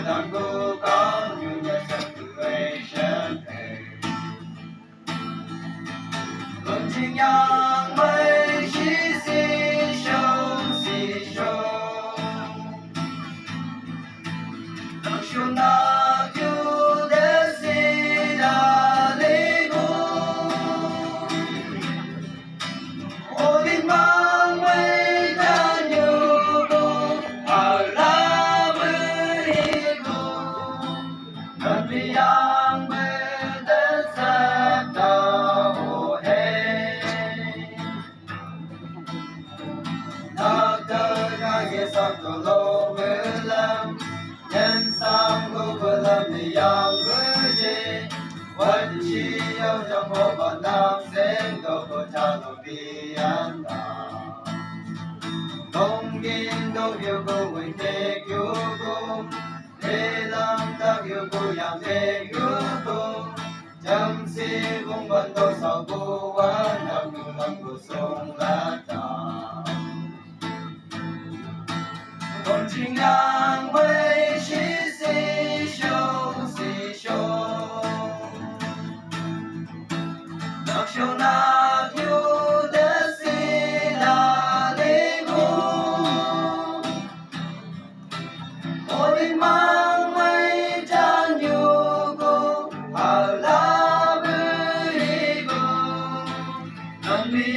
Tangguh con dunia situation Con chim yang mây xí xông Nắng chiều nào yêu đến xí đã lấy ngủ Ô đình mang mây ta nhiều cô ở la mây cô Nắng đi yang mây đến sắp đầu hè Nắng tới ngày kia sắp đầu lâu mưa lắm nhân sang cô vừa làm thì yang vừa chê vẫn chỉ yêu trong hồ còn đang xem đâu có cha đâu đi ăn ta không yên đâu yêu cô mình thế cứu cô thế làm ta yêu cô yang thế cứu cô chẳng si cũng vẫn đâu sao cô vẫn đang yêu lòng cô sống lá ta còn chính yang mây xí xông Nắng chiều nào yêu đến xí là lấy ngủ Ô đình mang mây tràn nhiều cô ở la bơi cô Nắng đi